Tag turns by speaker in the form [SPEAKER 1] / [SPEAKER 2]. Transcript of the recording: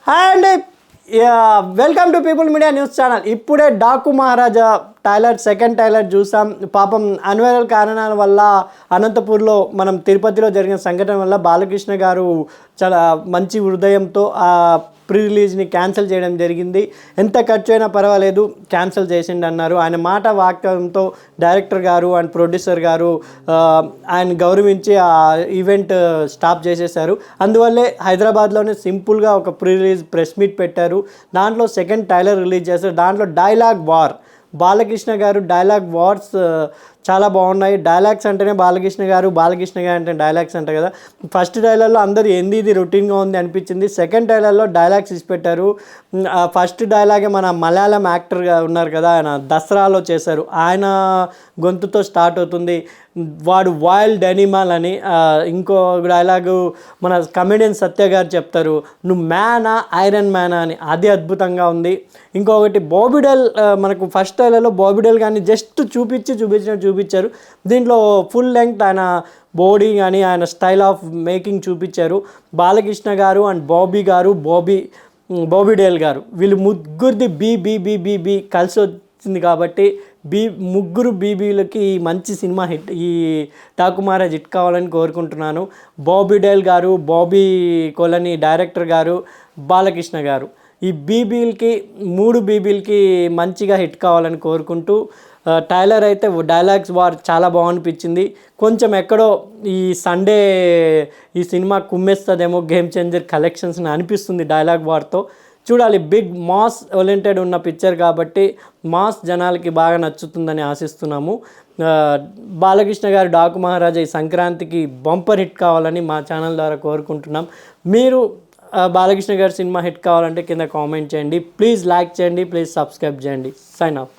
[SPEAKER 1] Hi అండి, welcome to people media news channel. ఇప్పుడే డాకు మహారాజా second tailor చూసాం. పాపం అనివార్య కారణాల వల్ల అనంతపూర్లో మనం తిరుపతిలో జరిగిన సంఘటన వల్ల బాలకృష్ణ గారు చాలా మంచి హృదయంతో ఆ ప్రీ రిలీజ్ని క్యాన్సిల్ చేయడం జరిగింది. ఎంత ఖర్చు అయినా పర్వాలేదు క్యాన్సిల్ చేసిండి అన్నారు. ఆయన మాట వాక్యంతో డైరెక్టర్ గారు అండ్ ప్రొడ్యూసర్ గారు ఆయన గౌరవించి ఆ ఈవెంట్ స్టాప్ చేసేశారు. అందువల్లే హైదరాబాద్లోనే సింపుల్గా ఒక ప్రీ రిలీజ్ ప్రెస్ మీట్ పెట్టారు. దాంట్లో సెకండ్ టైలర్ రిలీజ్ చేశారు. దాంట్లో డైలాగ్ వార్, బాలకృష్ణ గారు డైలాగ్ వార్స్ చాలా బాగున్నాయి. డైలాగ్స్ అంటేనే బాలకృష్ణ గారు అంటే డైలాగ్స్ అంటారు కదా. ఫస్ట్ డైలాగ్లో అందరూ ఏంది ఇది రొటీన్గా ఉంది అనిపించింది. సెకండ్ డైలాగ్లో డైలాగ్స్ ఇచ్చి పెట్టారు. ఫస్ట్ డైలాగే మన మలయాళం యాక్టర్గా ఉన్నారు కదా, ఆయన దసరాలో చేశారు. ఆయన గొంతుతో స్టార్ట్ అవుతుంది, వాడు వైల్డ్ ఎనిమల్ అని. ఇంకో డైలాగు మన కమెడియన్ సత్య గారు చెప్తారు, నువ్వు మ్యానా ఐరన్ మ్యానా అని. అది అద్భుతంగా ఉంది. ఇంకొకటి బాబిడెల్, మనకు ఫస్ట్ డైలాగ్లో బాబిడెల్ కానీ జస్ట్ చూపించారు. దీంట్లో ఫుల్ లెంగ్త్ ఆయన బాడీ కానీ ఆయన స్టైల్ ఆఫ్ మేకింగ్ చూపించారు. బాలకృష్ణ గారు అండ్ బాబీడేల్ గారు వీళ్ళు ముగ్గురిది బీ కలిసి వచ్చింది కాబట్టి ముగ్గురు బీబీలకి మంచి సినిమా హిట్, ఈ డాకు మహారాజ్ హిట్ కావాలని కోరుకుంటున్నాను. బాబీడేల్ గారు, బాబీ కొలని డైరెక్టర్ గారు, బాలకృష్ణ గారు, ఈ మూడు బీబీలకి మంచిగా హిట్ కావాలని కోరుకుంటూ, టైలర్ అయితే డైలాగ్స్ వార్ చాలా బాగనిపించింది. కొంచెం ఎక్కడో ఈ సండే ఈ సినిమా కుమ్మేస్తుందేమో గేమ్ చేంజర్ కలెక్షన్స్ని అనిపిస్తుంది డైలాగ్ వార్తో. చూడాలి. బిగ్ మాస్ ఓరియంటెడ్ ఉన్న పిక్చర్ కాబట్టి మాస్ జనాలకి బాగా నచ్చుతుందని ఆశిస్తున్నాము. బాలకృష్ణ గారు డాకు మహారాజా ఈ సంక్రాంతికి బంపర్ హిట్ కావాలని మా ఛానల్ ద్వారా కోరుకుంటున్నాం. మీరు బాలకృష్ణ గారి సినిమా హిట్ కావాలంటే కింద కామెంట్ చేయండి. ప్లీజ్ లైక్ చేయండి, ప్లీజ్ సబ్స్క్రైబ్ చేయండి. Sign of.